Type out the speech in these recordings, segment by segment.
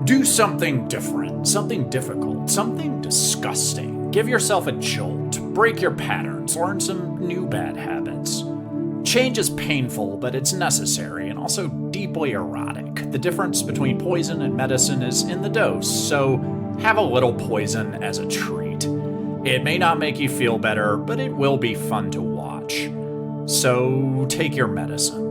Do something different, something difficult, something disgusting. Give yourself a jolt, break your patterns, learn some new bad habits. Change is painful, but it's necessary and also deeply erotic. The difference between poison and medicine is in the dose, so have a little poison as a treat. It may not make you feel better, but it will be fun to watch. So take your medicine.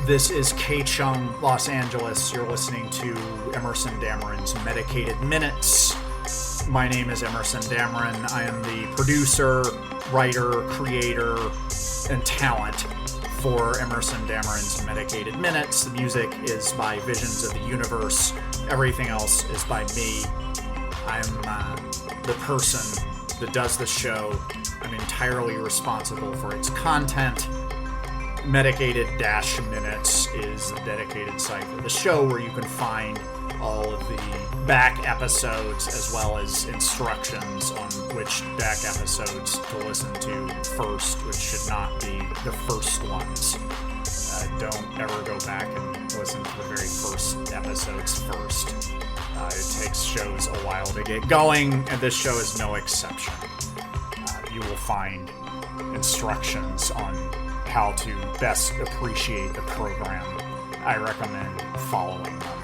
This is KCHUNG, Los Angeles. You're listening to Emerson Dameron's Medicated Minutes. My name is Emerson Dameron. I am the producer, writer, creator, and talent for Emerson Dameron's Medicated Minutes. The music is by Visions of the Universe. Everything else is by me. I'm the person that does the show. I'm entirely responsible for its content. Medicated-Minutes is the dedicated site for the show where you can find all of the back episodes as well as instructions on which back episodes to listen to first, which should not be the first ones. Don't ever go back and listen to the very first episodes first. It takes shows a while to get going, and this show is no exception. You will find instructions on how to best appreciate the program. I recommend following them.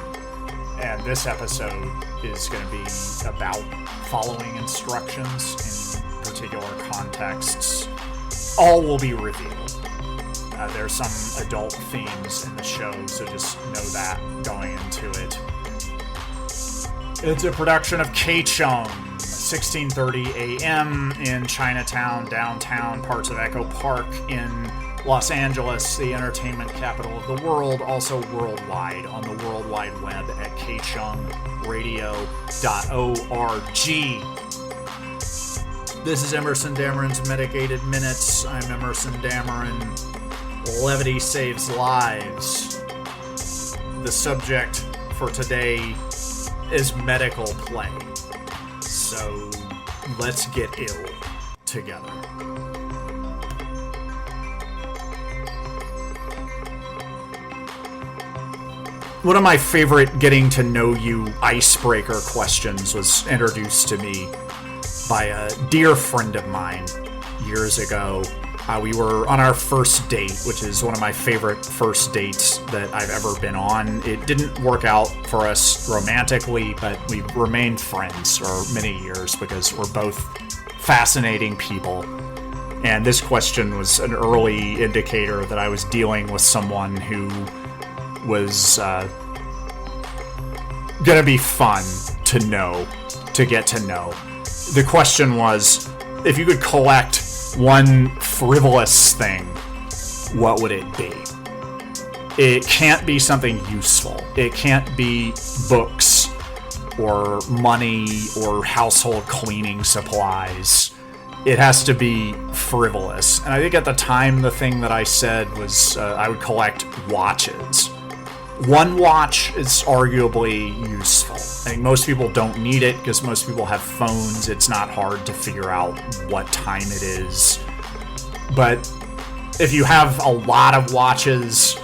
And this episode is going to be about following instructions in particular contexts. All will be revealed. There's some adult themes in the show, so just know that going into it. It's a production of KCHUNG, 16:30 a.m. in Chinatown, downtown, parts of Echo Park in Los Angeles, the entertainment capital of the world, also worldwide on the World Wide Web at kchungradio.org. This is Emerson Dameron's Medicated Minutes. I'm Emerson Dameron. Levity saves lives. The subject for today is medical play. So let's get ill together. One of my favorite getting to know you icebreaker questions was introduced to me by a dear friend of mine years ago. We were on our first date, which is one of my favorite first dates that I've ever been on. It didn't work out for us romantically, but we remained friends for many years because we're both fascinating people. And this question was an early indicator that I was dealing with someone who was gonna be fun to get to know. The question was, if you could collect one frivolous thing, what would it be? It can't be something useful. It can't be books or money or household cleaning supplies. It has to be frivolous. And I think at the time, the thing that I said was I would collect watches. One watch is arguably useful. I think most people don't need it because most people have phones. It's not hard to figure out what time it is. But if you have a lot of watches,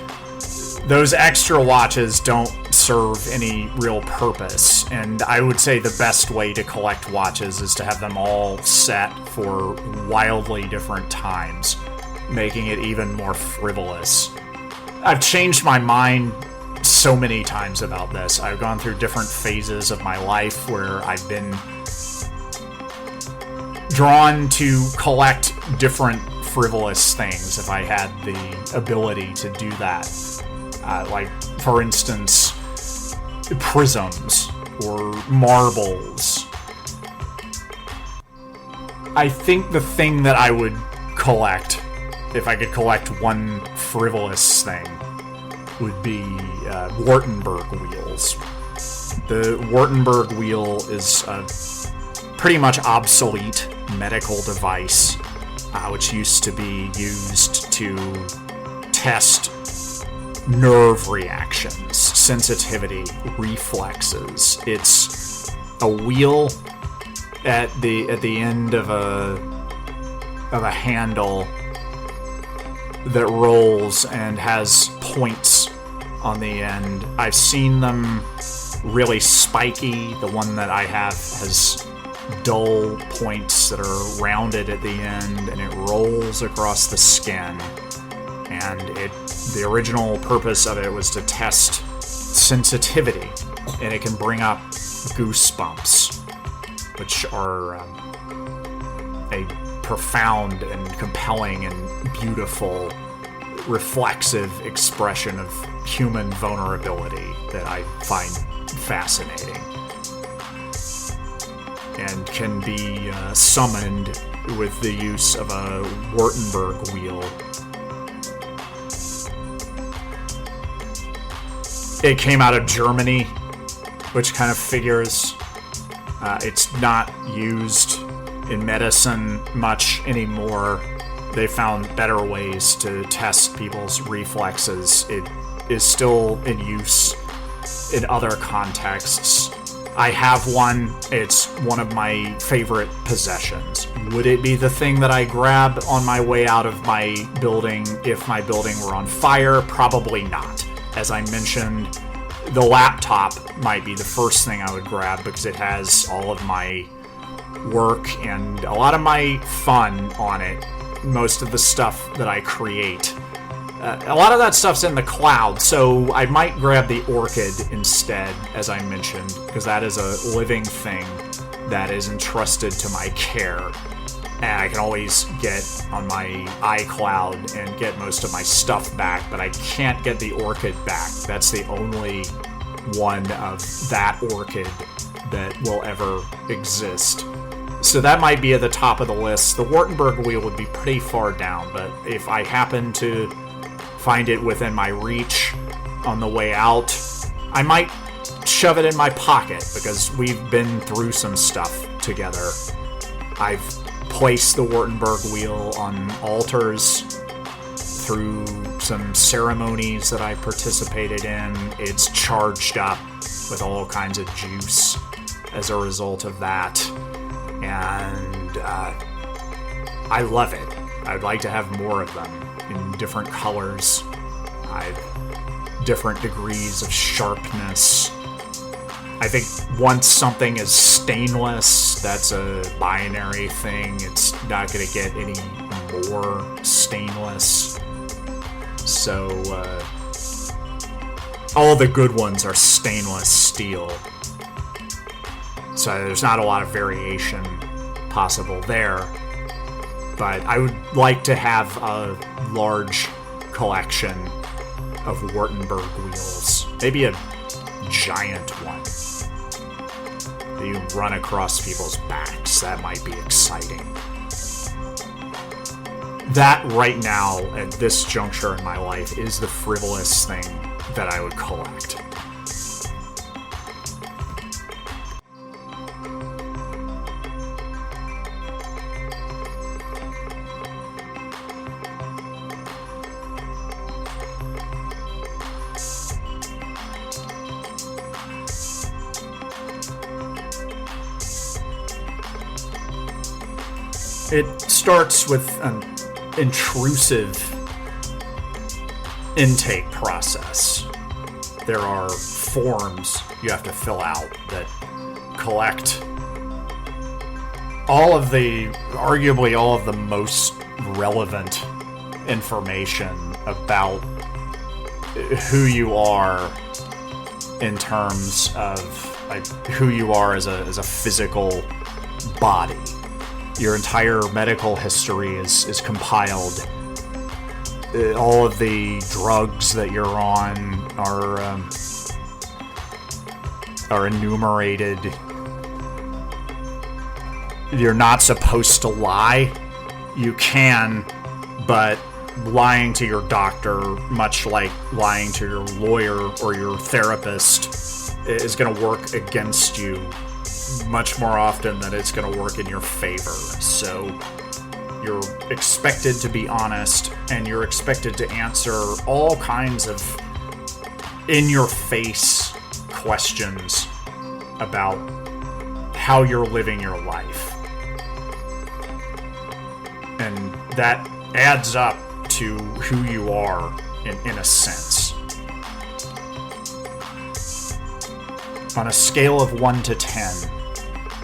those extra watches don't serve any real purpose. And I would say the best way to collect watches is to have them all set for wildly different times, making it even more frivolous. I've changed my mind so many times about this. I've gone through different phases of my life where I've been drawn to collect different frivolous things if I had the ability to do that. Like, for instance, prisms or marbles. I think the thing that I would collect, if I could collect one frivolous thing, would be Wartenberg wheels. The Wartenberg wheel is a pretty much obsolete medical device, which used to be used to test nerve reactions, sensitivity, reflexes. It's a wheel at the end of a handle that rolls and has points on the end. I've seen them really spiky. The one that I have has dull points that are rounded at the end, and it rolls across the skin. And the original purpose of it was to test sensitivity, and it can bring up goosebumps, which are a profound and compelling and beautiful, reflexive expression of human vulnerability that I find fascinating, and can be summoned with the use of a Wartenberg Wheel. It came out of Germany, which kind of figures. It's not used in medicine much anymore. They found better ways to test people's reflexes. It is still in use in other contexts. I have one. It's one of my favorite possessions. Would it be the thing that I grab on my way out of my building if my building were on fire? Probably not. As I mentioned, the laptop might be the first thing I would grab because it has all of my work and a lot of my fun on it. Most of the stuff that I create. A lot of that stuff's in the cloud, so I might grab the Orchid instead, as I mentioned, because that is a living thing that is entrusted to my care. And I can always get on my iCloud and get most of my stuff back, but I can't get the Orchid back. That's the only one of that Orchid that will ever exist. So that might be at the top of the list. The Wartenberg Wheel would be pretty far down, but if I happen to find it within my reach on the way out, I might shove it in my pocket because we've been through some stuff together. I've placed the Wartenberg Wheel on altars through some ceremonies that I participated in. It's charged up with all kinds of juice as a result of that. And I love it. I'd like to have more of them in different colors, different degrees of sharpness. I think once something is stainless, that's a binary thing. It's not going to get any more stainless. So all the good ones are stainless steel. So there's not a lot of variation possible there. But I would like to have a large collection of Wartenberg wheels. Maybe a giant one that you run across people's backs. That might be exciting. That right now, at this juncture in my life, is the frivolous thing that I would collect. It starts with an intrusive intake process. There are forms you have to fill out that collect arguably all of the most relevant information about who you are in terms of who you are as a physical body. Your entire medical history is compiled. All of the drugs that you're on are enumerated. You're not supposed to lie. You can, but lying to your doctor, much like lying to your lawyer or your therapist, is going to work against you much more often than it's going to work in your favor. So you're expected to be honest, and you're expected to answer all kinds of in-your-face questions about how you're living your life. And that adds up to who you are in a sense. On a scale of 1 to 10,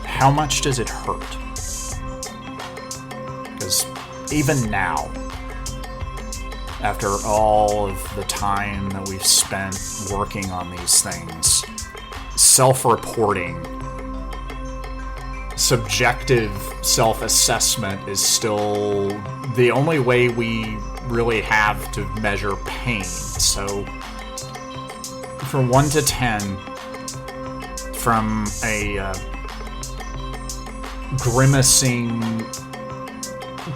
how much does it hurt? Because even now, after all of the time that we've spent working on these things, self-reporting, subjective self-assessment is still the only way we really have to measure pain. So, from 1 to 10, from a grimacing,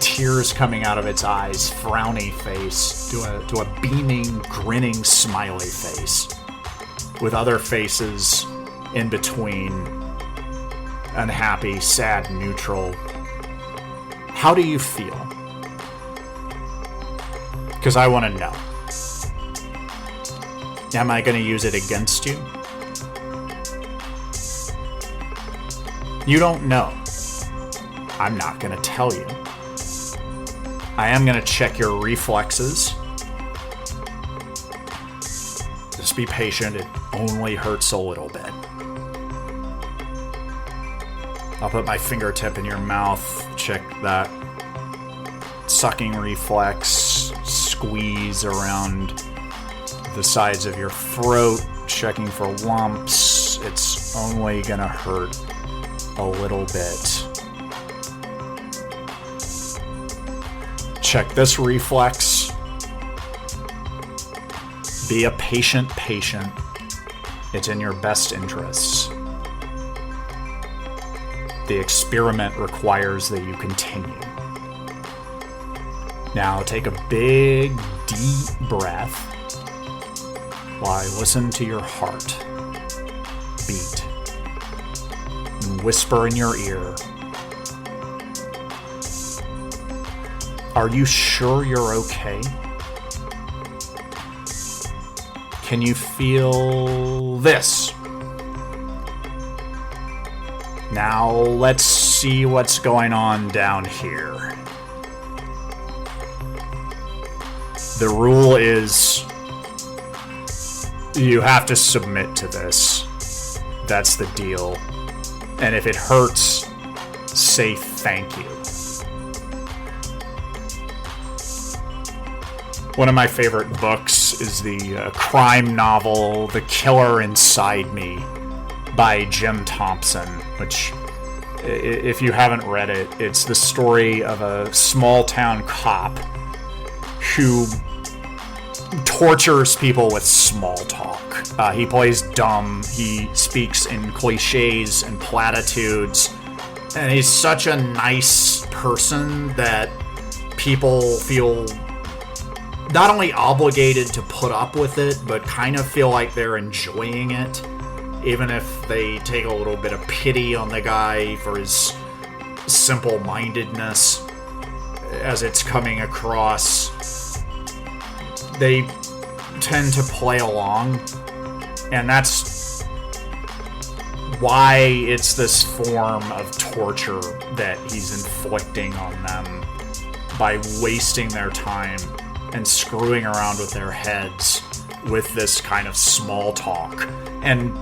tears coming out of its eyes, frowny face, to a beaming, grinning, smiley face, with other faces in between, unhappy, sad, neutral. How do you feel? Because I want to know. Am I going to use it against you? You don't know. I'm not going to tell you. I am going to check your reflexes. Just be patient. It only hurts a little bit. I'll put my fingertip in your mouth, check that sucking reflex, squeeze around the sides of your throat, checking for lumps. It's only going to hurt a little bit. Check this reflex. Be a patient. It's in your best interests. The experiment requires that you continue. Now take a big, deep breath while I listen to your heart beat and whisper in your ear, are you sure you're okay? Can you feel this? Now let's see what's going on down here. The rule is you have to submit to this. That's the deal. And if it hurts, say thank you. One of my favorite books is the crime novel The Killer Inside Me by Jim Thompson, which, if you haven't read it, it's the story of a small town cop who tortures people with small talk. He plays dumb, he speaks in cliches and platitudes, and he's such a nice person that people feel not only obligated to put up with it, but kind of feel like they're enjoying it, even if they take a little bit of pity on the guy for his simple-mindedness as it's coming across. They tend to play along, and that's why it's this form of torture that he's inflicting on them by wasting their time and screwing around with their heads with this kind of small talk. And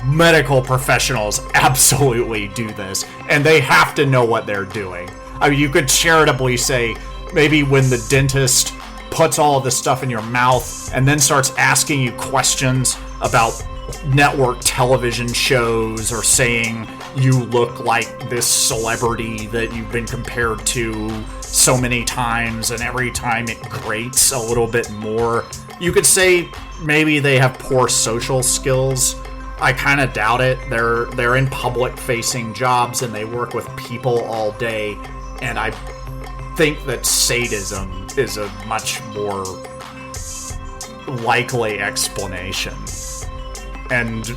medical professionals absolutely do this, and they have to know what they're doing. I mean, you could charitably say, maybe when the dentist puts all of this stuff in your mouth and then starts asking you questions about network television shows, or saying you look like this celebrity that you've been compared to so many times, and every time it grates a little bit more, you could say maybe they have poor social skills. I kind of doubt it. They're in public-facing jobs and they work with people all day, and I think that sadism is a much more likely explanation. And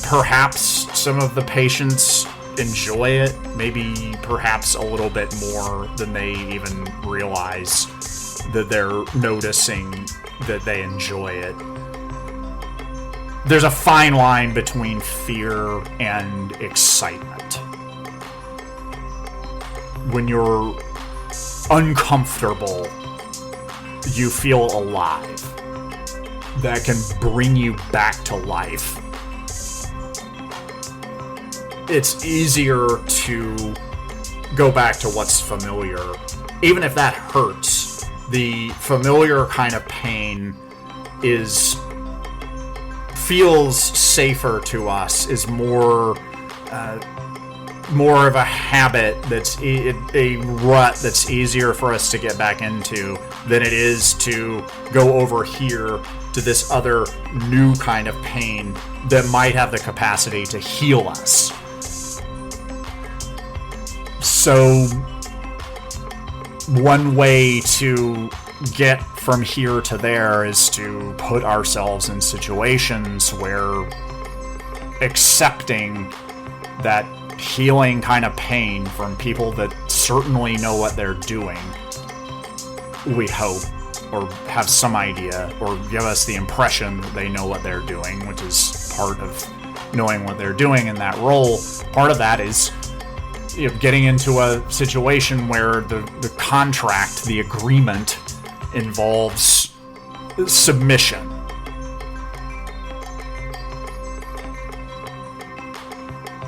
perhaps some of the patients enjoy it, maybe perhaps a little bit more than they even realize that they're noticing that they enjoy it. There's a fine line between fear and excitement. When you're uncomfortable, you feel alive. That can bring you back to life. It's easier to go back to what's familiar. Even if that hurts, the familiar kind of pain feels safer to us, is more of a habit, that's a rut that's easier for us to get back into than it is to go over here to this other new kind of pain that might have the capacity to heal us. So one way to get from here to there is to put ourselves in situations where accepting that healing kind of pain from people that certainly know what they're doing, we hope, or have some idea, or give us the impression that they know what they're doing, which is part of knowing what they're doing in that role. Part of that is, you know, getting into a situation where the contract, the agreement, involves submission.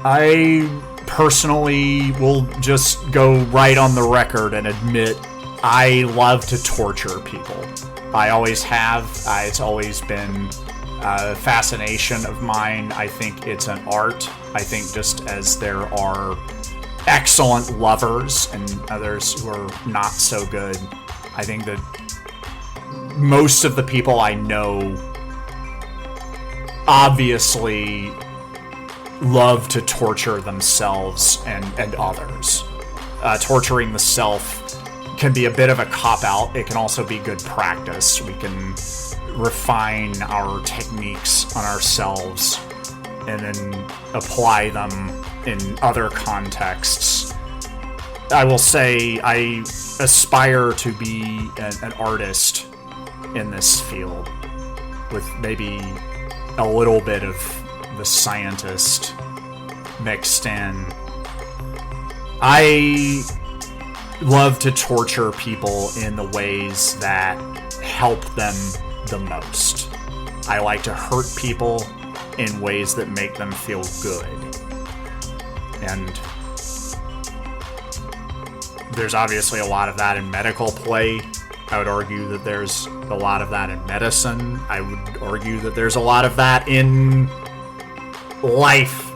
I personally will just go right on the record and admit I love to torture people. I always have. It's always been a fascination of mine. I think it's an art. I think just as there are excellent lovers and others who are not so good, I think that most of the people I know obviously love to torture themselves and others. Torturing the self can be a bit of a cop-out. It can also be good practice. We can refine our techniques on ourselves and then apply them in other contexts. I will say I aspire to be an artist in this field, with maybe a little bit of the scientist mixed in. I love to torture people in the ways that help them the most. I like to hurt people in ways that make them feel good. And there's obviously a lot of that in medical play. I would argue that there's a lot of that in medicine. I would argue that there's a lot of that in life.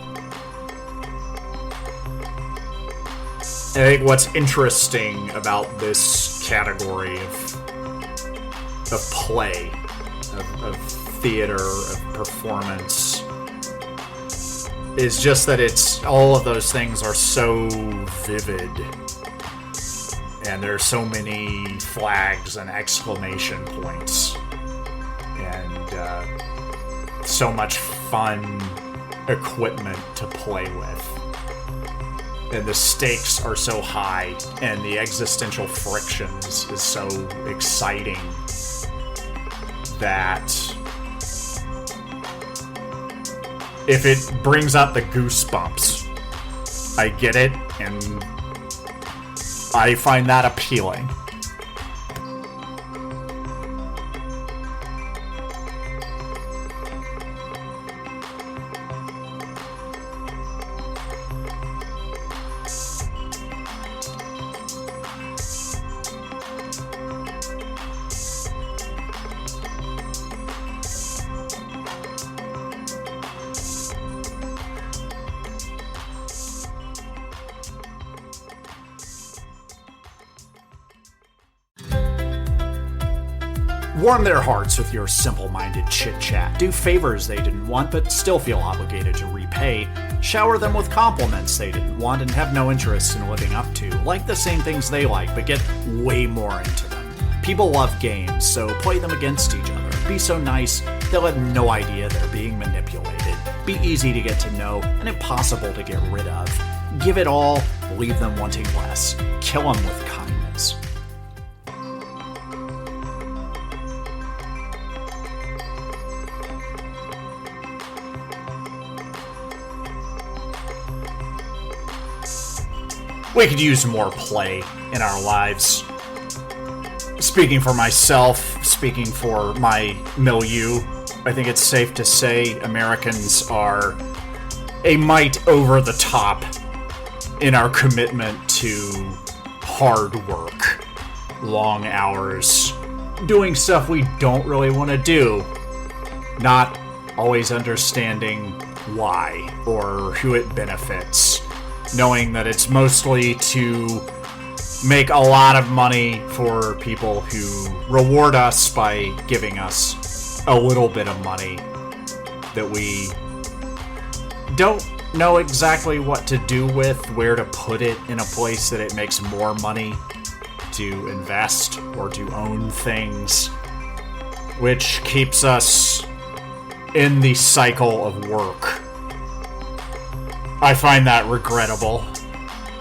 I think what's interesting about this category of play, of theater, of performance, is just that it's all of those things are so vivid, and there's so many flags and exclamation points, and so much fun equipment to play with. And the stakes are so high, and the existential frictions is so exciting that if it brings out the goosebumps, I get it, and I find that appealing. Warm their hearts with your simple-minded chit-chat. Do favors they didn't want but still feel obligated to repay. Shower them with compliments they didn't want and have no interest in living up to. Like the same things they like, but get way more into them. People love games, so play them against each other. Be so nice, they'll have no idea they're being manipulated. Be easy to get to know and impossible to get rid of. Give it all, leave them wanting less. Kill them with kindness. We could use more play in our lives. Speaking for myself, speaking for my milieu, I think it's safe to say Americans are a mite over the top in our commitment to hard work, long hours, doing stuff we don't really want to do, not always understanding why or who it benefits, knowing that it's mostly to make a lot of money for people who reward us by giving us a little bit of money that we don't know exactly what to do with, where to put it in a place that it makes more money to invest or to own things, which keeps us in the cycle of work. I find that regrettable.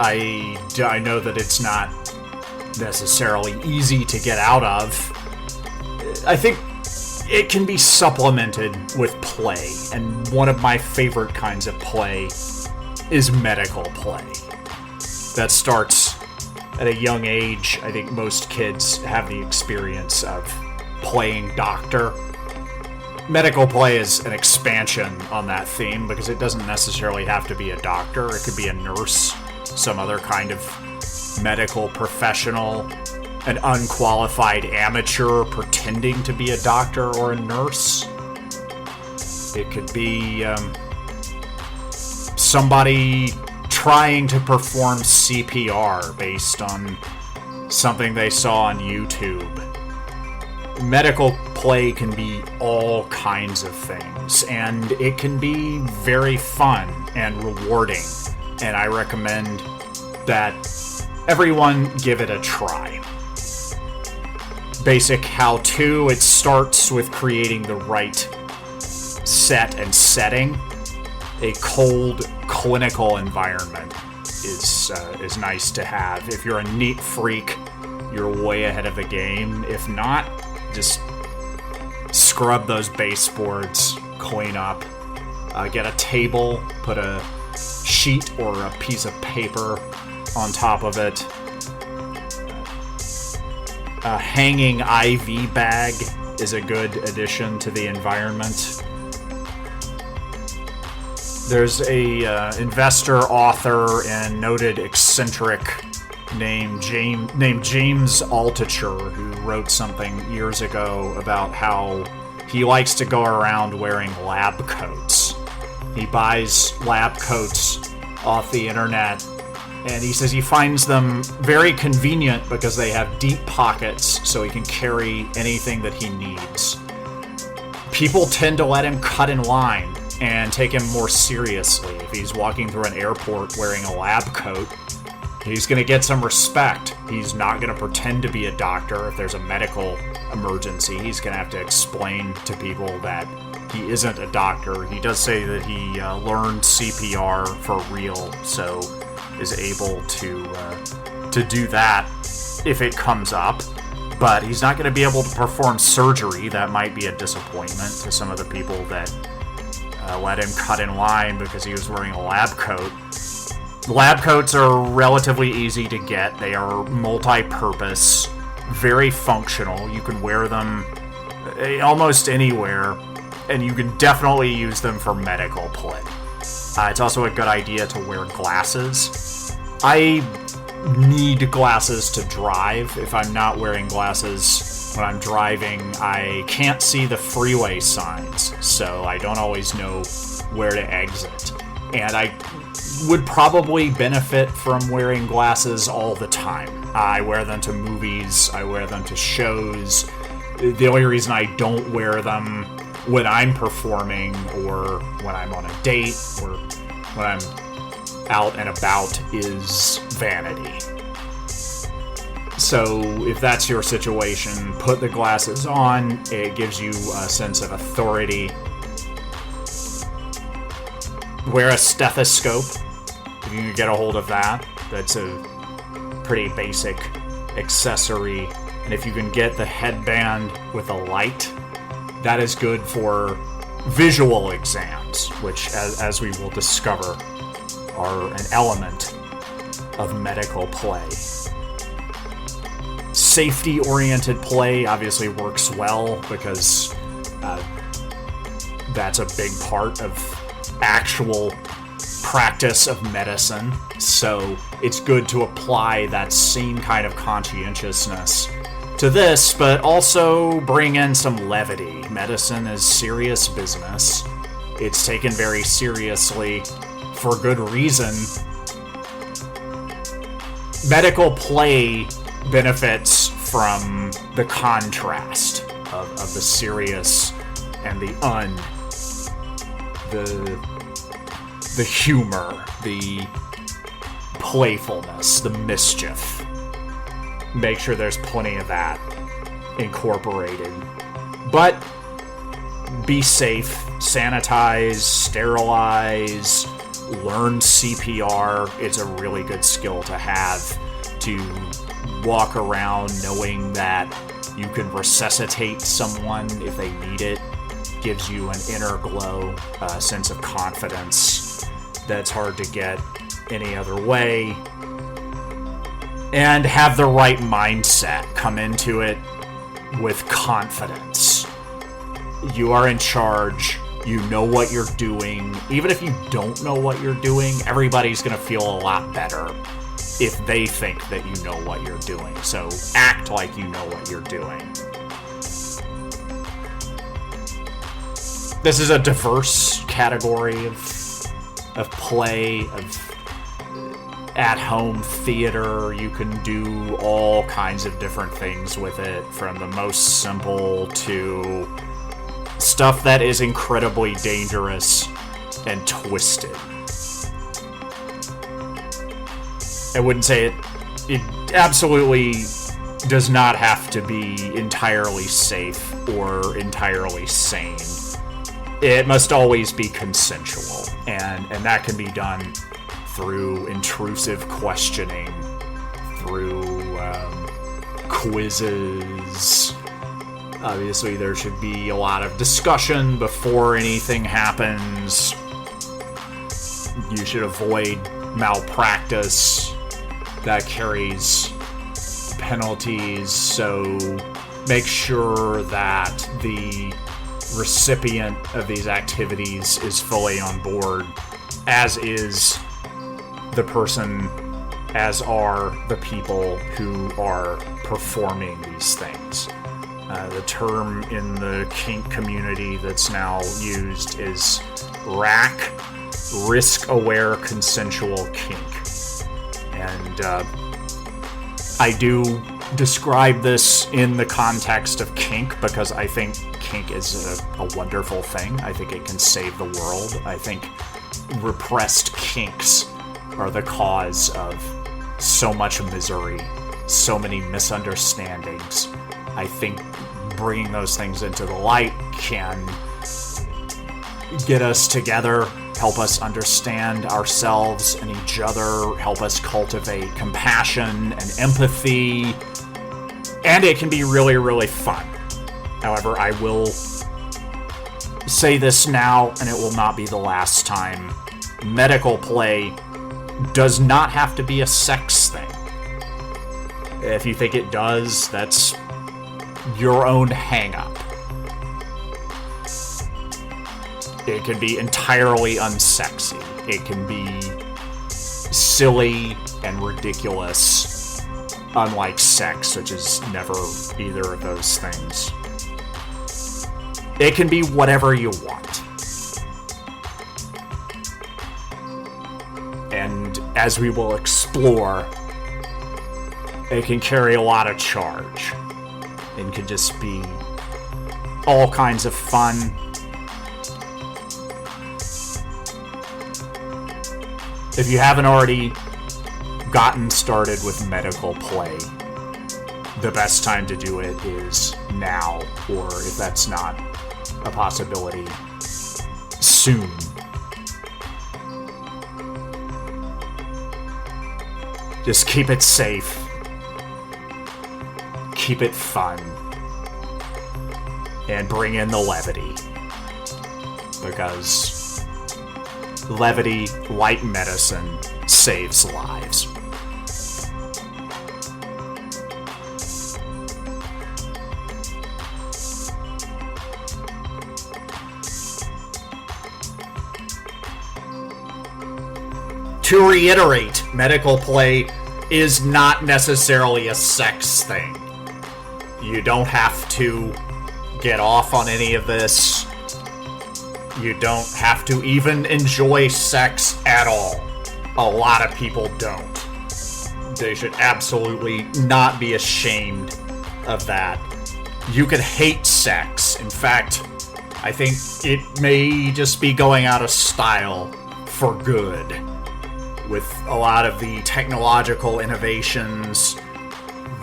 I know that it's not necessarily easy to get out of. I think it can be supplemented with play, and one of my favorite kinds of play is medical play. That starts at a young age. I think most kids have the experience of playing doctor. Medical play is an expansion on that theme because it doesn't necessarily have to be a doctor. It could be a nurse, some other kind of medical professional, an unqualified amateur pretending to be a doctor or a nurse. It could be somebody trying to perform CPR based on something they saw on YouTube. Medical play can be all kinds of things, and it can be very fun and rewarding, and I recommend that everyone give it a try. Basic how-to, it starts with creating the right set and setting. A cold, clinical environment is nice to have. If you're a neat freak, you're way ahead of the game. If not, just scrub those baseboards, clean up, get a table, put a sheet or a piece of paper on top of it. A hanging IV bag is a good addition to the environment. There's a investor, author, and noted eccentric named James Altucher, who wrote something years ago about how he likes to go around wearing lab coats. He buys lab coats off the internet, and he says he finds them very convenient because they have deep pockets so he can carry anything that he needs. People tend to let him cut in line and take him more seriously. If he's walking through an airport wearing a lab coat, he's going to get some respect. He's not going to pretend to be a doctor. If there's a medical emergency, he's going to have to explain to people that he isn't a doctor. He does say that he learned CPR for real, so is able to do that if it comes up. But he's not going to be able to perform surgery. That might be a disappointment to some of the people that let him cut in line because he was wearing a lab coat. Lab coats are relatively easy to get. They are multi-purpose, very functional. You can wear them almost anywhere, and you can definitely use them for medical play. It's also a good idea to wear glasses. I need glasses to drive. If I'm not wearing glasses when I'm driving, I can't see the freeway signs, so I don't always know where to exit. And I would probably benefit from wearing glasses all the time. I wear them to movies, I wear them to shows. The only reason I don't wear them when I'm performing or when I'm on a date or when I'm out and about is vanity. So if that's your situation, put the glasses on. It gives you a sense of authority. Wear a stethoscope if you can get a hold of that. That's a pretty basic accessory. And if you can get the headband with a light, that is good for visual exams, which, as we will discover, are an element of medical play. safety-oriented play obviously works well because that's a big part of actual practice of medicine. So it's good to apply that same kind of conscientiousness to this, but also bring in some levity. Medicine is serious business. It's taken very seriously for good reason. Medical play benefits from the contrast of the serious and the the humor, the playfulness, the mischief. Make sure there's plenty of that incorporated. But be safe, sanitize, sterilize, learn CPR. It's a really good skill to have, to walk around knowing that you can resuscitate someone if they need it. Gives you an inner glow, a sense of confidence that's hard to get any other way. And have the right mindset. Come into it with confidence. You are in charge. You know what you're doing. Even if you don't know what you're doing, everybody's going to feel a lot better if they think that you know what you're doing. So act like you know what you're doing. This is a diverse category of play, of at-home theater. You can do all kinds of different things with it, from the most simple to stuff that is incredibly dangerous and twisted. I wouldn't say it absolutely does not have to be entirely safe or entirely sane. It must always be consensual, and that can be done through intrusive questioning, through quizzes. Obviously, there should be a lot of discussion before anything happens. You should avoid malpractice. That carries penalties, so make sure that the recipient of these activities is fully on board, as is the person, as are the people who are performing these things. The term in the kink community that's now used is RAC, Risk-Aware Consensual Kink. And I do describe this in the context of kink because I think kink is a wonderful thing. I think it can save the world. I think repressed kinks are the cause of so much misery, so many misunderstandings. I think bringing those things into the light can get us together, help us understand ourselves and each other, help us cultivate compassion and empathy, and it can be really, really fun. However, I will say this now, and it will not be the last time. Medical play does not have to be a sex thing. If you think it does, that's your own hang-up. It can be entirely unsexy. It can be silly and ridiculous, unlike sex, which is never either of those things. It can be whatever you want. And as we will explore, it can carry a lot of charge. It can just be all kinds of fun. If you haven't already gotten started with medical play, the best time to do it is now, or if that's not a possibility, soon. Just keep it safe. Keep it fun. And bring in the levity. Because levity, like medicine, saves lives. To reiterate, medical play is not necessarily a sex thing. You don't have to get off on any of this. You don't have to even enjoy sex at all. A lot of people don't. They should absolutely not be ashamed of that. You could hate sex. In fact, I think it may just be going out of style for good. With a lot of the technological innovations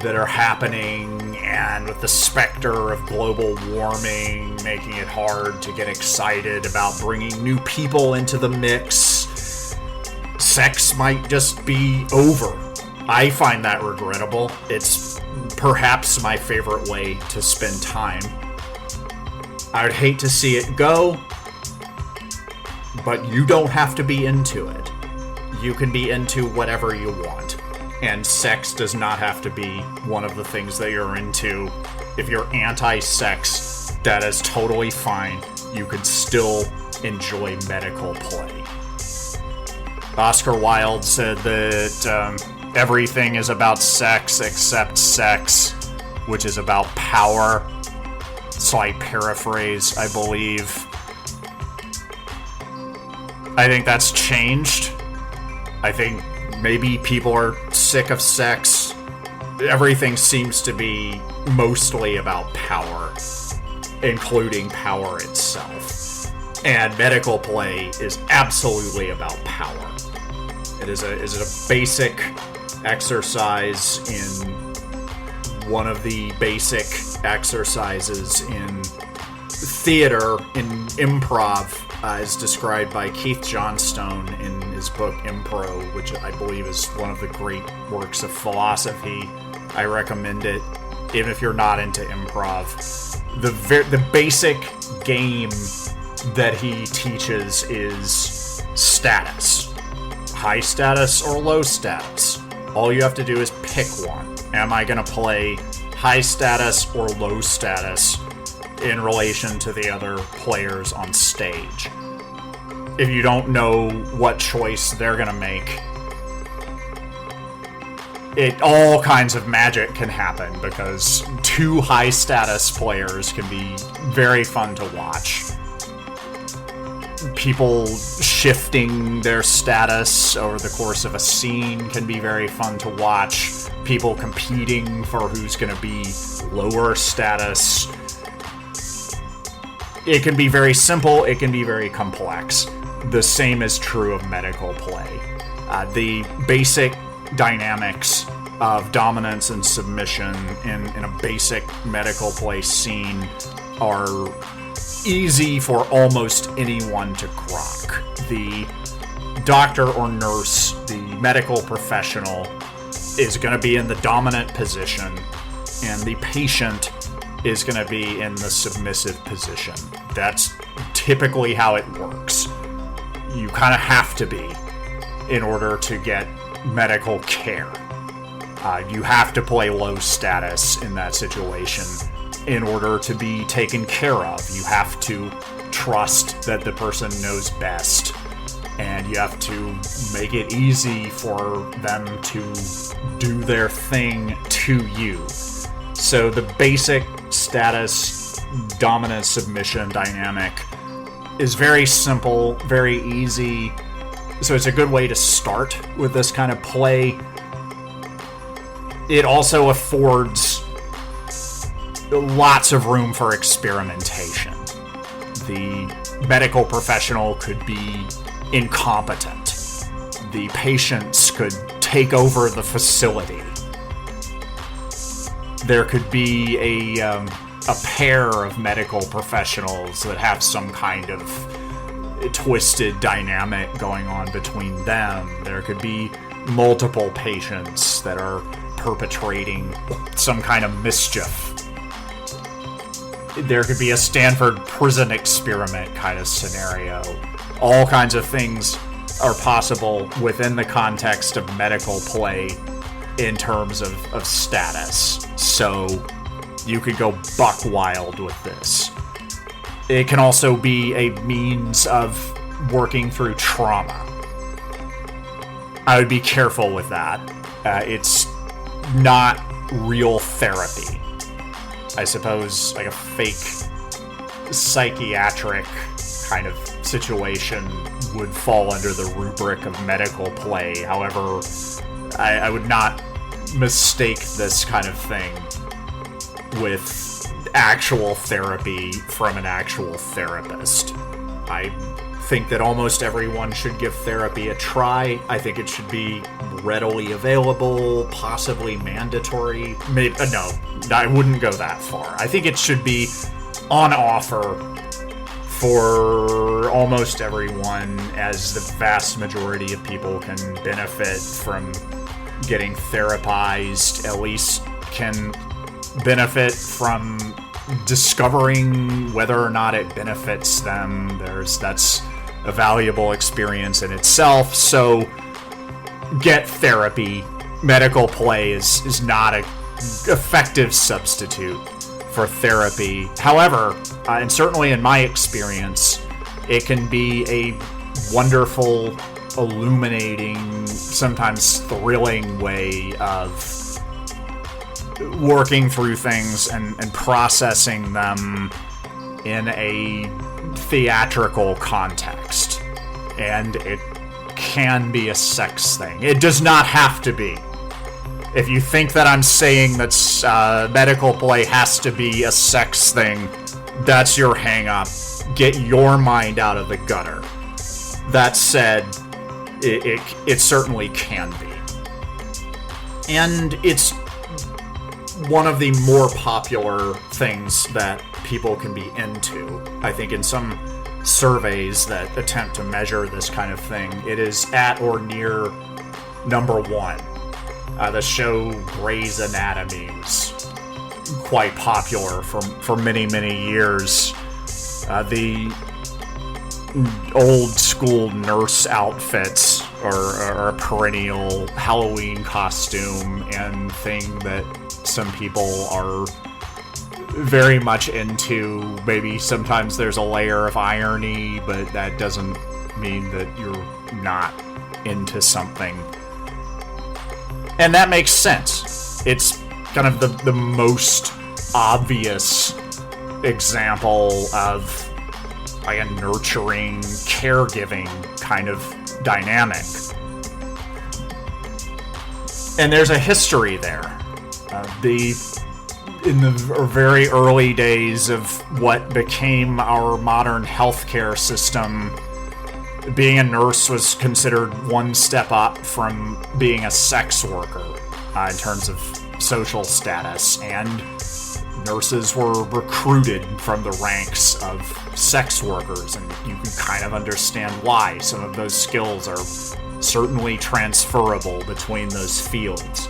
that are happening, and with the specter of global warming making it hard to get excited about bringing new people into the mix, sex might just be over. I find that regrettable. It's perhaps my favorite way to spend time. I would hate to see it go, but you don't have to be into it. You can be into whatever you want, and sex does not have to be one of the things that you're into. If you're anti-sex, that is totally fine. You could still enjoy medical play. Oscar Wilde said that everything is about sex except sex, which is about power. Slight paraphrase, I believe. I think that's changed. I think maybe people are sick of sex. Everything seems to be mostly about power, including power itself. And medical play is absolutely about power. It is a basic exercise in one of the basic exercises in theater, in improv, as described by Keith Johnstone in his book Impro, which I believe is one of the great works of philosophy. I recommend it, even if you're not into improv. The basic game that he teaches is status. High status or low status. All you have to do is pick one. Am I going to play high status or low status in relation to the other players on stage? If you don't know what choice they're going to make, all kinds of magic can happen, because two high status players can be very fun to watch. People shifting their status over the course of a scene can be very fun to watch. People competing for who's going to be lower status. It can be very simple, it can be very complex. The same is true of medical play. The basic dynamics of dominance and submission in a basic medical play scene are easy for almost anyone to grok. The doctor or nurse, the medical professional, is going to be in the dominant position, and the patient is going to be in the submissive position. That's typically how it works. You kind of have to be in order to get medical care. You have to play low status in that situation in order to be taken care of. You have to trust that the person knows best, and you have to make it easy for them to do their thing to you. So the basic status, dominant submission dynamic is very simple, very easy. So it's a good way to start with this kind of play. It also affords lots of room for experimentation. The medical professional could be incompetent. The patients could take over the facility. There could be a pair of medical professionals that have some kind of twisted dynamic going on between them. There could be multiple patients that are perpetrating some kind of mischief. There could be a Stanford prison experiment kind of scenario. All kinds of things are possible within the context of medical play in terms of status. So you could go buck wild with this. It can also be a means of working through trauma. I would be careful with that. It's not real therapy. I suppose like a fake psychiatric kind of situation would fall under the rubric of medical play. However, I would not mistake this kind of thing with actual therapy from an actual therapist. I think that almost everyone should give therapy a try. I think it should be readily available, possibly mandatory. Maybe, no, I wouldn't go that far. I think it should be on offer for almost everyone, as the vast majority of people can benefit from getting therapized, at least can benefit from discovering whether or not it benefits them. That's a valuable experience in itself. So get therapy. Medical play is not an effective substitute for therapy. However, and certainly in my experience, it can be a wonderful, illuminating, sometimes thrilling way of working through things and processing them in a theatrical context. And it can be a sex thing. It does not have to be. If you think that I'm saying that medical play has to be a sex thing, that's your hang-up. Get your mind out of the gutter. That said, it certainly can be. And it's one of the more popular things that people can be into. I think in some surveys that attempt to measure this kind of thing, it is at or near number one. The show Grey's Anatomy is quite popular for many, many years. The old school nurse outfits are a perennial Halloween costume and thing that some people are very much into. Maybe sometimes there's a layer of irony, but that doesn't mean that you're not into something. And that makes sense. It's kind of the most obvious example of like a nurturing, caregiving kind of dynamic. And there's a history there. In the very early days of what became our modern healthcare system, being a nurse was considered one step up from being a sex worker in terms of social status, and nurses were recruited from the ranks of sex workers, and you can kind of understand why. Some of those skills are certainly transferable between those fields.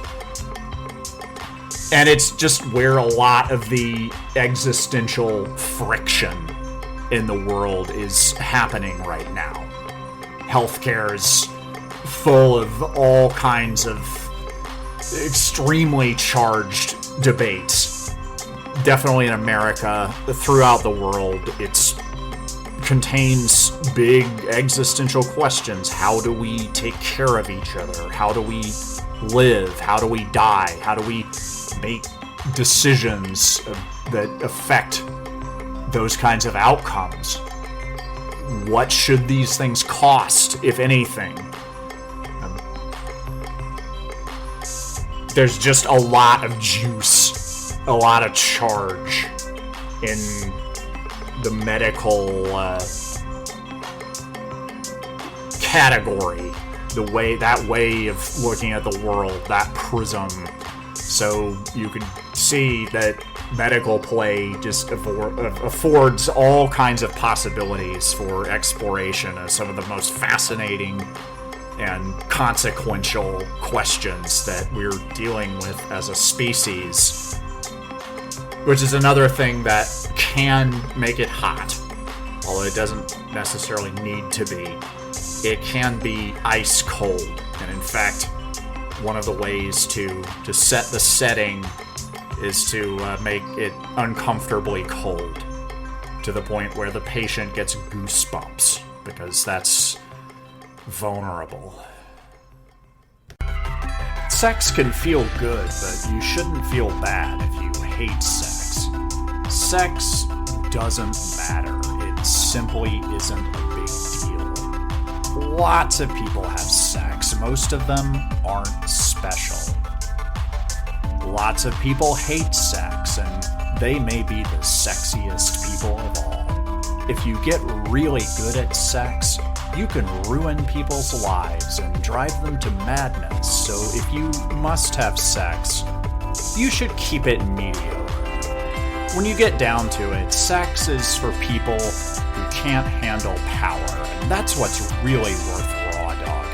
And it's just where a lot of the existential friction in the world is happening right now. Healthcare is full of all kinds of extremely charged debates. Definitely in America, throughout the world, it contains big existential questions. How do we take care of each other? How do we live? How do we die? How do we make decisions that affect those kinds of outcomes? What should these things cost, if anything? There's just a lot of juice, a lot of charge in the medical category, that way of looking at the world, that prism. So you can see that medical play just affords all kinds of possibilities for exploration of some of the most fascinating and consequential questions that we're dealing with as a species, which is another thing that can make it hot, although it doesn't necessarily need to be. It can be ice cold, and in fact, one of the ways to set the setting is to make it uncomfortably cold, to the point where the patient gets goosebumps, because that's vulnerable. Sex can feel good, but you shouldn't feel bad if you hate sex. Sex doesn't matter. It simply isn't a big deal. Lots of people have sex. Most of them aren't special. Lots of people hate sex, and they may be the sexiest people of all. If you get really good at sex, you can ruin people's lives and drive them to madness. So if you must have sex, you should keep it mediocre. When you get down to it, sex is for people who can't handle power, and that's what's really worth raw dogging.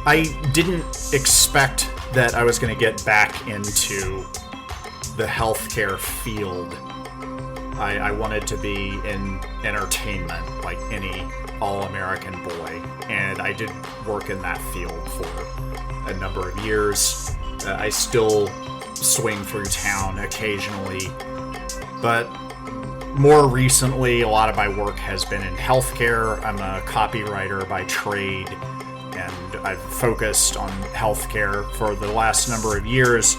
I didn't expect that I was going to get back into the healthcare field. I wanted to be in entertainment like any all-American boy, and I did work in that field for a number of years. I still swing through town occasionally, but more recently, a lot of my work has been in healthcare. I'm a copywriter by trade, and I've focused on healthcare for the last number of years.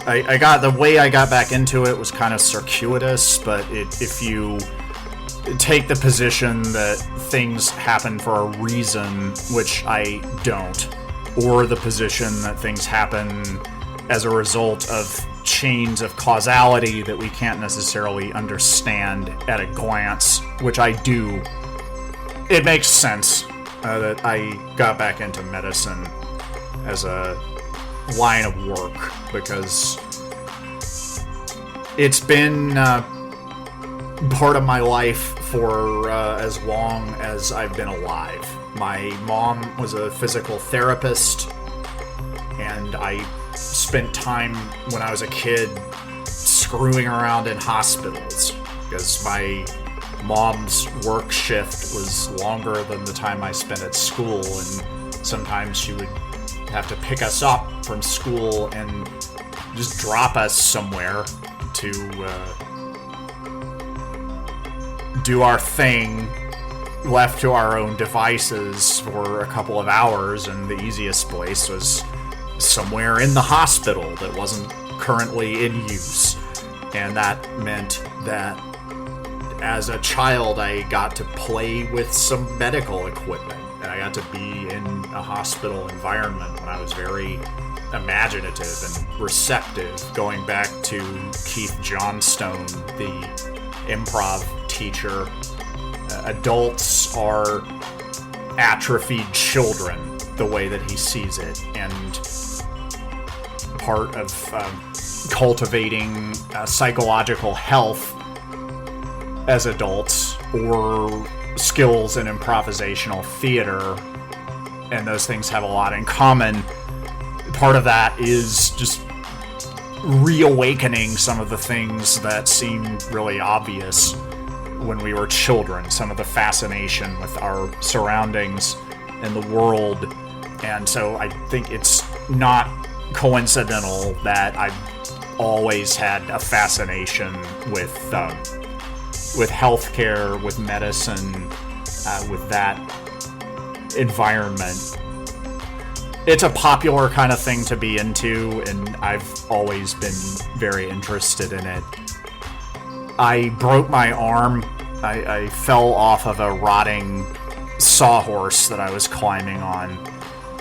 The way I got back into it was kind of circuitous, but if you take the position that things happen for a reason, which I don't, or the position that things happen as a result of chains of causality that we can't necessarily understand at a glance, which I do, it makes sense that I got back into medicine as a line of work, because it's been part of my life for as long as I've been alive. My mom was a physical therapist, and I spent time when I was a kid screwing around in hospitals because my mom's work shift was longer than the time I spent at school, and sometimes she would have to pick us up from school and just drop us somewhere to do our thing, left to our own devices for a couple of hours, and the easiest place was somewhere in the hospital that wasn't currently in use. And that meant that as a child, I got to play with some medical equipment, and I got to be in a hospital environment when I was very imaginative and receptive, going back to Keith Johnstone, the improv teacher. Adults are atrophied children, the way that he sees it, and part of cultivating psychological health as adults, or skills in improvisational theater, and those things have a lot in common. Part of that is just reawakening some of the things that seemed really obvious when we were children, some of the fascination with our surroundings and the world. And so I think it's not coincidental that I've always had a fascination with healthcare, with medicine, with that environment. It's a popular kind of thing to be into, and I've always been very interested in it. I broke my arm. I fell off of a rotting sawhorse that I was climbing on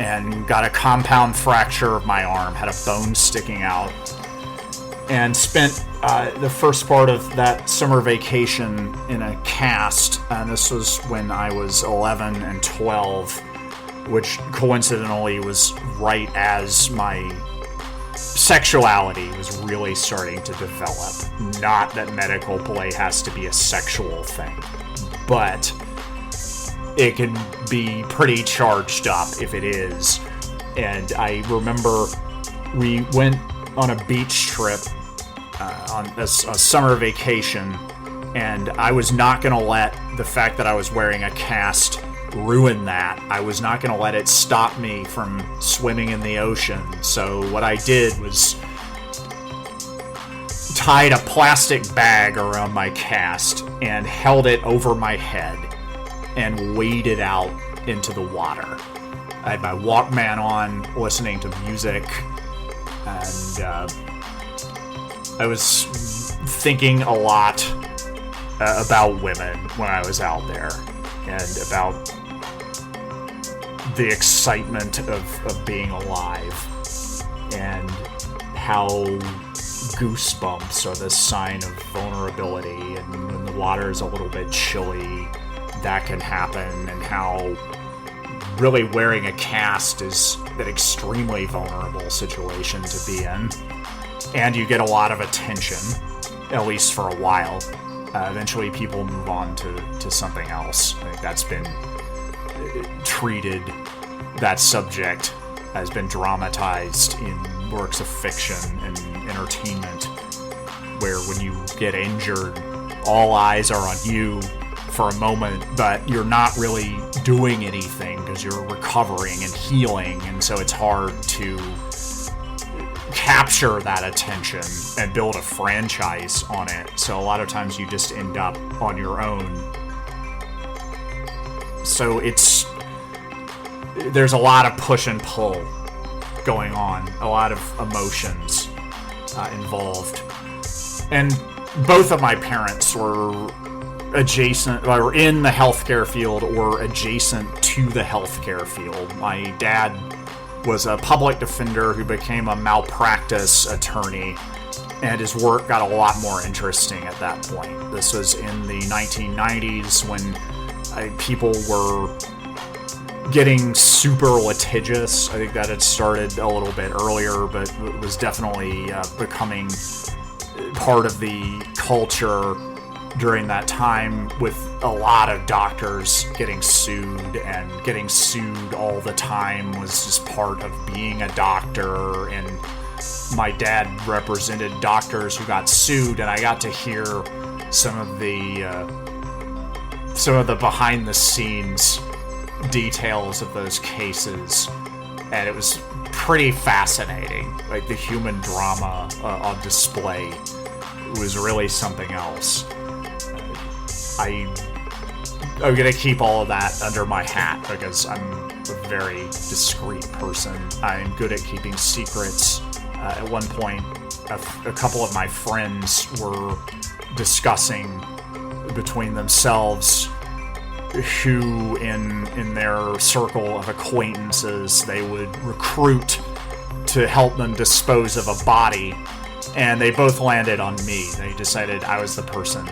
and got a compound fracture of my arm, had a bone sticking out, and spent the first part of that summer vacation in a cast. And this was when I was 11 and 12, which coincidentally was right as my sexuality was really starting to develop. Not that medical play has to be a sexual thing, but it can be pretty charged up if it is. And I remember we went on a beach trip on a summer vacation, And I was not going to let the fact that I was wearing a cast ruin that. I was not going to let it stop me from swimming in the ocean. So what I did was tied a plastic bag around my cast and held it over my head and waded out into the water. I had my Walkman on, listening to music, and I was thinking a lot about women when I was out there, and about the excitement of being alive, and how goosebumps are the sign of vulnerability, and when the water is a little bit chilly, that can happen, and how really wearing a cast is an extremely vulnerable situation to be in. And you get a lot of attention, at least for a while. Eventually people move on to something else. I think that's been treated, that subject has been dramatized in works of fiction and entertainment, where when you get injured, all eyes are on you for a moment, but you're not really doing anything because you're recovering and healing, and so it's hard to capture that attention and build a franchise on it. So a lot of times you just end up on your own. So there's a lot of push and pull going on, a lot of emotions involved. And both of my parents were adjacent, or in the healthcare field, or adjacent to the healthcare field. My dad was a public defender who became a malpractice attorney, and his work got a lot more interesting at that point. This was in the 1990s when people were getting super litigious. I think that had started a little bit earlier, but it was definitely becoming part of the culture during that time, with a lot of doctors getting sued, and getting sued all the time was just part of being a doctor. And my dad represented doctors who got sued, and I got to hear some of the behind the scenes details of those cases, and it was pretty fascinating. Like, the human drama on display was really something else. I'm gonna keep all of that under my hat because I'm a very discreet person. I'm good at keeping secrets. At one point, a couple of my friends were discussing between themselves who in their circle of acquaintances they would recruit to help them dispose of a body, and they both landed on me. They decided I was the person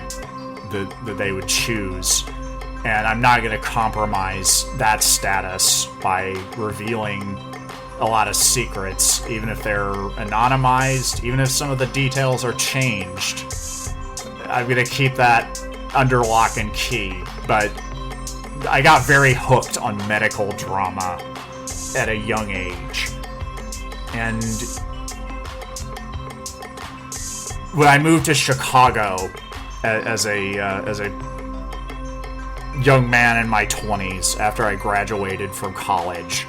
that they would choose, and I'm not going to compromise that status by revealing a lot of secrets, even if they're anonymized, even if some of the details are changed. I'm going to keep that under lock and key. But I got very hooked on medical drama at a young age, and when I moved to Chicago as a young man in my 20s, after I graduated from college,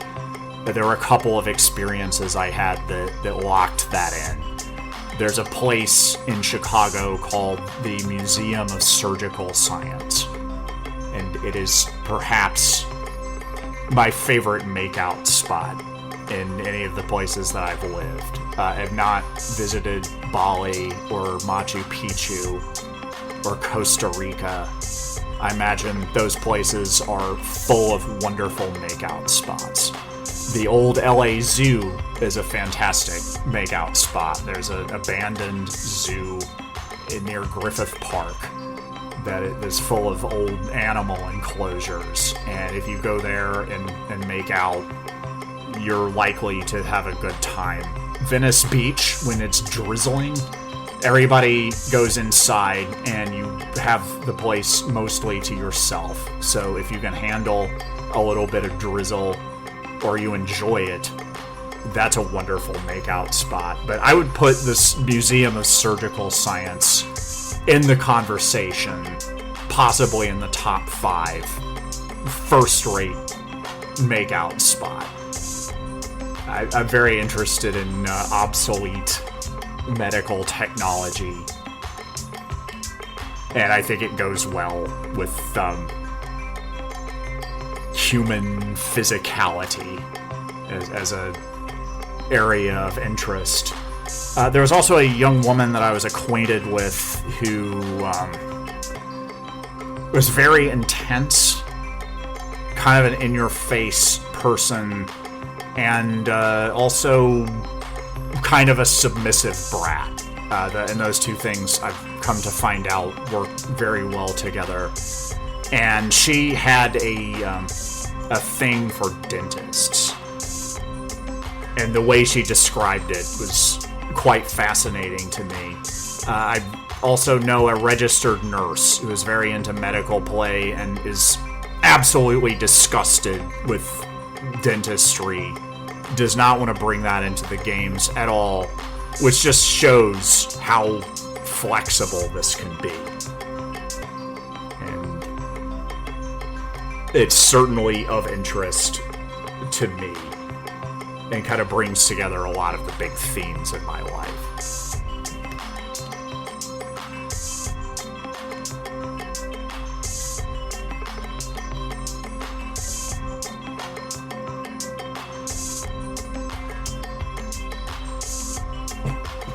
there were a couple of experiences I had that locked that in. There's a place in Chicago called the Museum of Surgical Science, and it is perhaps my favorite makeout spot in any of the places that I've lived. I have not visited Bali or Machu Picchu or Costa Rica. I imagine those places are full of wonderful makeout spots. The old LA Zoo is a fantastic makeout spot. There's an abandoned zoo near Griffith Park that is full of old animal enclosures, and if you go there and make out, you're likely to have a good time. Venice Beach, when it's drizzling, everybody goes inside and you have the place mostly to yourself. So if you can handle a little bit of drizzle or you enjoy it, that's a wonderful makeout spot. But I would put this Museum of Surgical Science in the conversation, possibly in the top 5 first-rate make-out spot. I'm very interested in obsolete medical technology, and I think it goes well with human physicality as a area of interest. There was also a young woman that I was acquainted with who was very intense, kind of an in-your-face person, and also kind of a submissive brat. And those two things I've come to find out work very well together. And she had a thing for dentists. And the way she described it was quite fascinating to me. I also know a registered nurse who is very into medical play and is absolutely disgusted with dentistry, does not want to bring that into the games at all, which just shows how flexible this can be. And it's certainly of interest to me and kind of brings together a lot of the big themes in my life.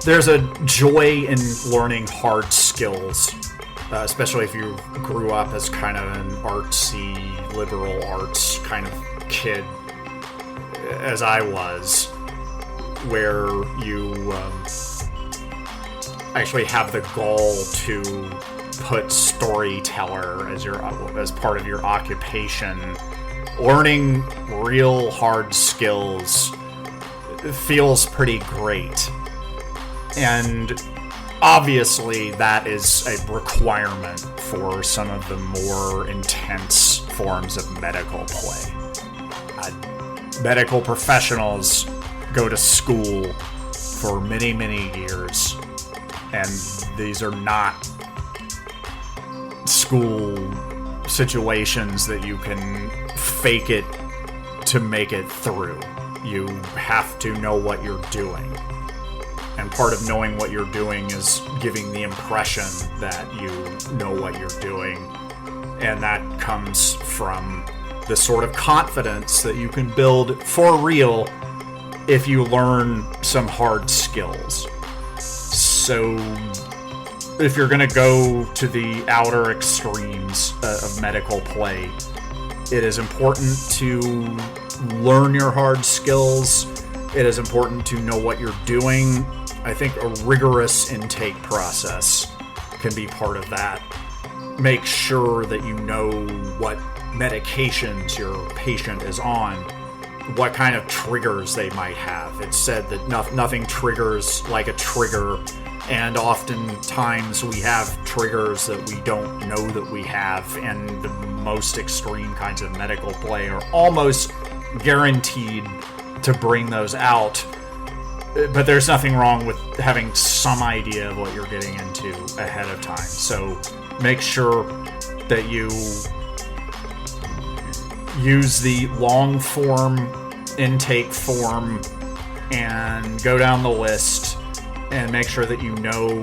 There's a joy in learning hard skills, especially if you grew up as kind of an artsy, liberal arts kind of kid, as I was, where you actually have the goal to put storyteller as part of your occupation. Learning real hard skills feels pretty great. And obviously that is a requirement for some of the more intense forms of medical play. Medical professionals go to school for many, many years, and these are not school situations that you can fake it to make it through. You have to know what you're doing. And part of knowing what you're doing is giving the impression that you know what you're doing. And that comes from the sort of confidence that you can build for real if you learn some hard skills. So if you're going to go to the outer extremes of medical play, it is important to learn your hard skills. It is important to know what you're doing. I think a rigorous intake process can be part of that. Make sure that you know what medications your patient is on, what kind of triggers they might have. It's said that nothing triggers like a trigger, and oftentimes we have triggers that we don't know that we have, and the most extreme kinds of medical play are almost guaranteed to bring those out. But there's nothing wrong with having some idea of what you're getting into ahead of time. So make sure that you use the long form intake form and go down the list and make sure that you know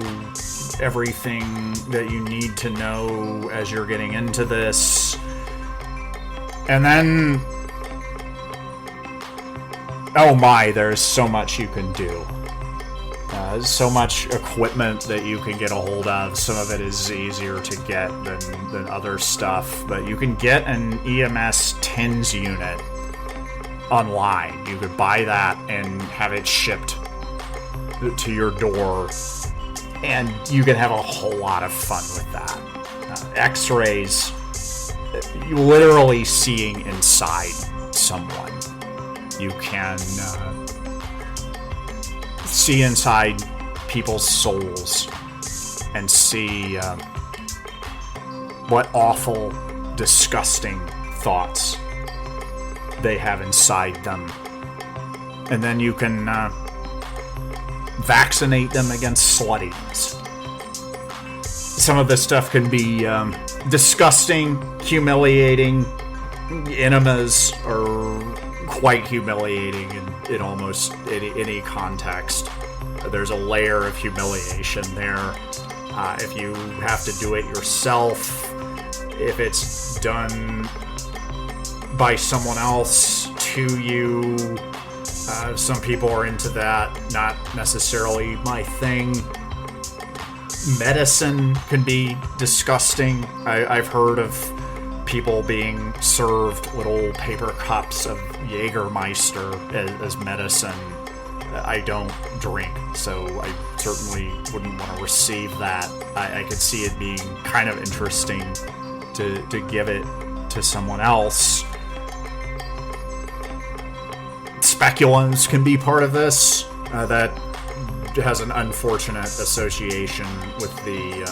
everything that you need to know as you're getting into this. And then, oh my, there's so much you can do. So much equipment that you can get a hold of. Some of it is easier to get than other stuff, but you can get an EMS TINS unit online. You could buy that and have it shipped to your door, and you can have a whole lot of fun with that. X-rays, you literally seeing inside someone. You can see inside people's souls and see what awful, disgusting thoughts they have inside them. And then you can vaccinate them against sluttiness. Some of this stuff can be disgusting, humiliating. Enemas are quite humiliating in almost any context. There's a layer of humiliation there. If you have to do it yourself, if it's done by someone else to you, some people are into that, not necessarily my thing. Medicine can be disgusting. I've heard of people being served little paper cups of Jägermeister as medicine. I don't drink, so I certainly wouldn't want to receive that. I could see it being kind of interesting to give it to someone else. Speculums can be part of this. That has an unfortunate association with the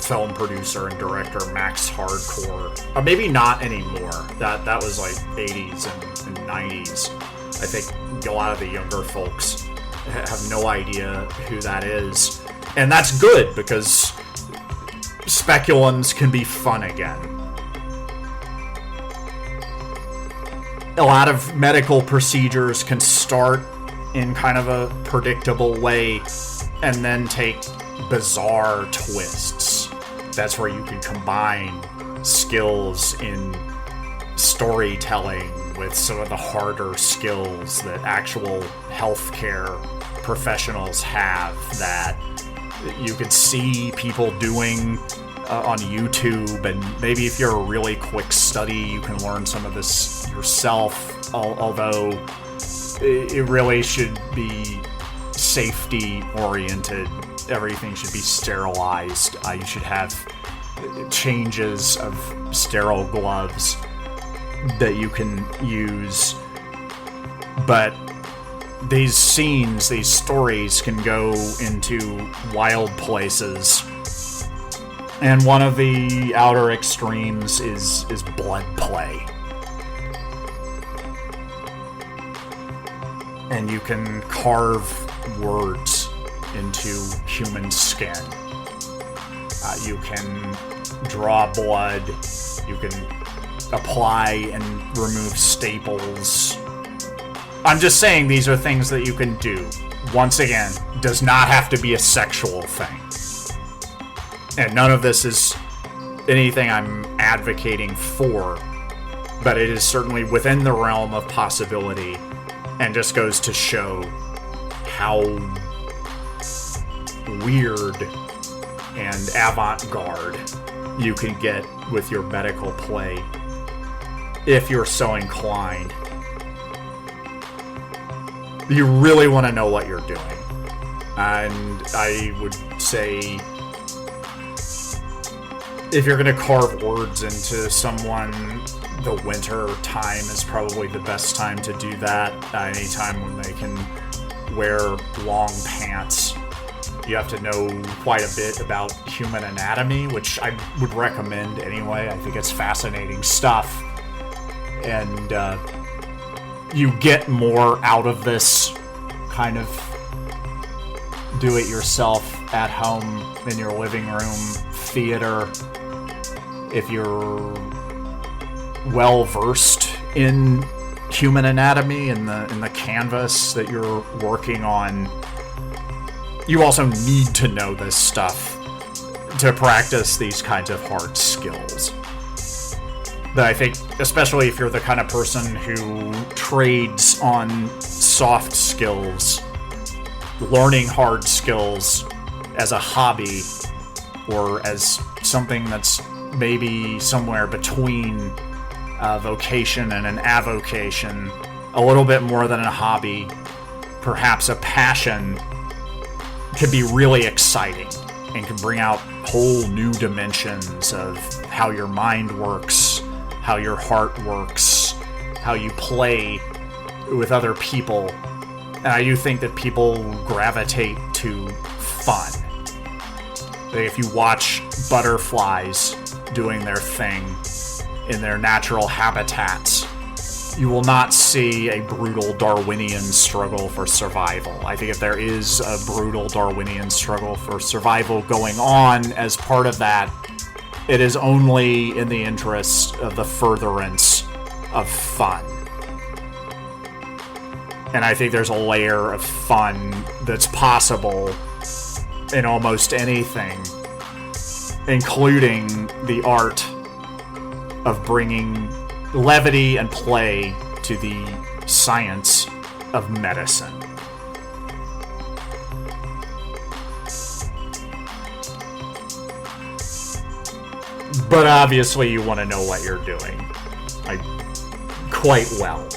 film producer and director Max Hardcore. Maybe not anymore. That was like 80s and 90s. I think a lot of the younger folks have no idea who that is. And that's good, because speculums can be fun again. A lot of medical procedures can start in kind of a predictable way and then take bizarre twists. That's where you can combine skills in storytelling with some of the harder skills that actual healthcare professionals have, that you could see people doing on YouTube, and maybe if you're a really quick study, you can learn some of this yourself, although it really should be safety oriented. Everything should be sterilized. You should have changes of sterile gloves that you can use. But these scenes, these stories can go into wild places. And one of the outer extremes is blood play. And you can carve words into human skin. You can draw blood. You can apply and remove staples. I'm just saying these are things that you can do. Once again, does not have to be a sexual thing. And none of this is anything I'm advocating for, but it is certainly within the realm of possibility, and just goes to show how weird and avant-garde you can get with your medical play if you're so inclined. You really want to know what you're doing. And I would say, if you're going to carve words into someone, the winter time is probably the best time to do that. Anytime when they can wear long pants. You have to know quite a bit about human anatomy, which I would recommend anyway. I think it's fascinating stuff. And you get more out of this kind of do-it-yourself at home in your living room theater if you're well-versed in human anatomy and the canvas that you're working on. You also need to know this stuff to practice these kinds of hard skills. But I think, especially if you're the kind of person who trades on soft skills, learning hard skills as a hobby or as something that's maybe somewhere between a vocation and an avocation, a little bit more than a hobby, perhaps a passion, can be really exciting and can bring out whole new dimensions of how your mind works, how your heart works, how you play with other people. And I do think that people gravitate to fun. If you watch butterflies doing their thing in their natural habitats, You will not see a brutal Darwinian struggle for survival. I think if there is a brutal Darwinian struggle for survival going on as part of that, it is only in the interest of the furtherance of fun. And I think there's a layer of fun that's possible in almost anything, including the art of bringing levity and play to the science of medicine. But obviously you want to know what you're doing. Quite well.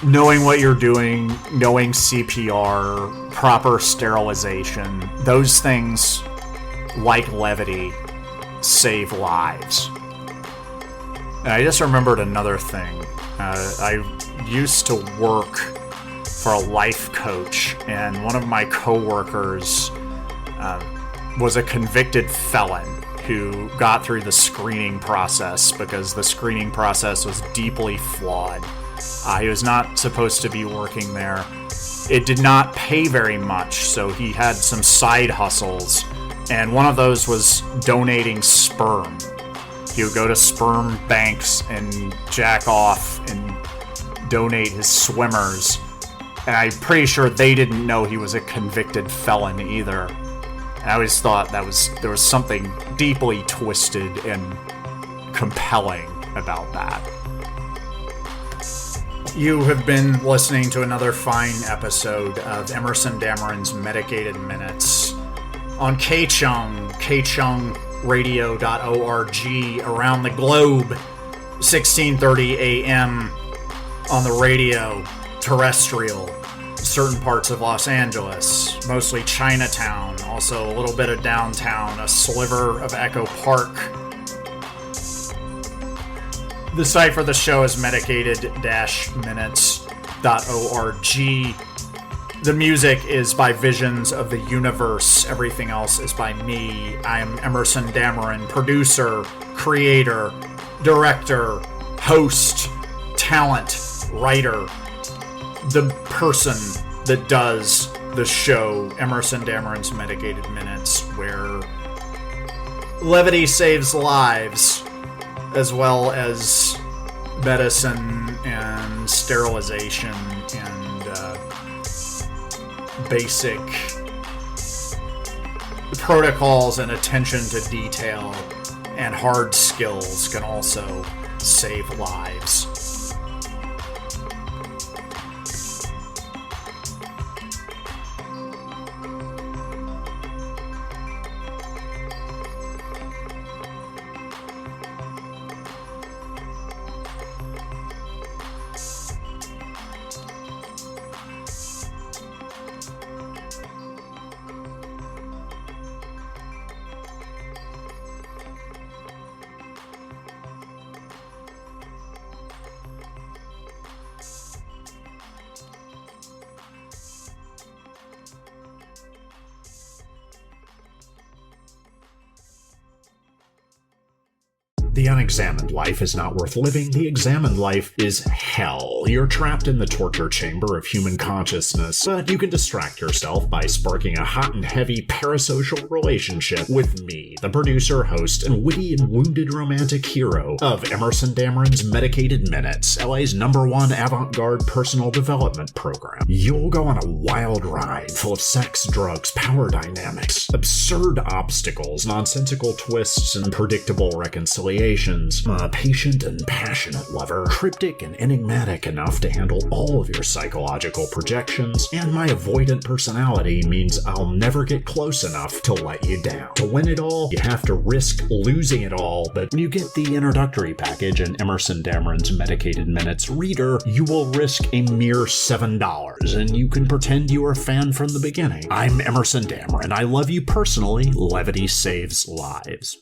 Knowing what you're doing, knowing CPR, proper sterilization, those things, like levity, save lives. And I just remembered another thing. I used to work for a life coach, and one of my coworkers was a convicted felon who got through the screening process because the screening process was deeply flawed. He was not supposed to be working there. It did not pay very much, so he had some side hustles, and one of those was donating sperm. He would go to sperm banks and jack off and donate his swimmers, and I'm pretty sure they didn't know he was a convicted felon either. And I always thought there was something deeply twisted and compelling about that. You have been listening to another fine episode of Emerson Dameron's Medicated Minutes on KCHUNG, KCHUNGradio.org, around the globe, 1630 a.m. on the radio, terrestrial, certain parts of Los Angeles, mostly Chinatown, also a little bit of downtown, a sliver of Echo Park. The site for the show is medicated-minutes.org. The music is by Visions of the Universe. Everything else is by me. I am Emerson Dameron, producer, creator, director, host, talent, writer, the person that does the show, Emerson Dameron's Medicated Minutes, where levity saves lives, as well as medicine and sterilization and basic protocols and attention to detail and hard skills can also save lives. The unexamined life is not worth living. The examined life is hell. You're trapped in the torture chamber of human consciousness, but you can distract yourself by sparking a hot and heavy parasocial relationship with me, the producer, host, and witty and wounded romantic hero of Emerson Dameron's Medicated Minutes, LA's #1 avant-garde personal development program. You'll go on a wild ride full of sex, drugs, power dynamics, absurd obstacles, nonsensical twists, and predictable reconciliations. I'm a patient and passionate lover, cryptic and enigmatic enough to handle all of your psychological projections, and my avoidant personality means I'll never get close enough to let you down. To win it all, you have to risk losing it all, but when you get the introductory package and Emerson Dameron's Medicated Minutes reader, you will risk a mere $7, and you can pretend you were a fan from the beginning. I'm Emerson Dameron. I love you personally. Levity saves lives.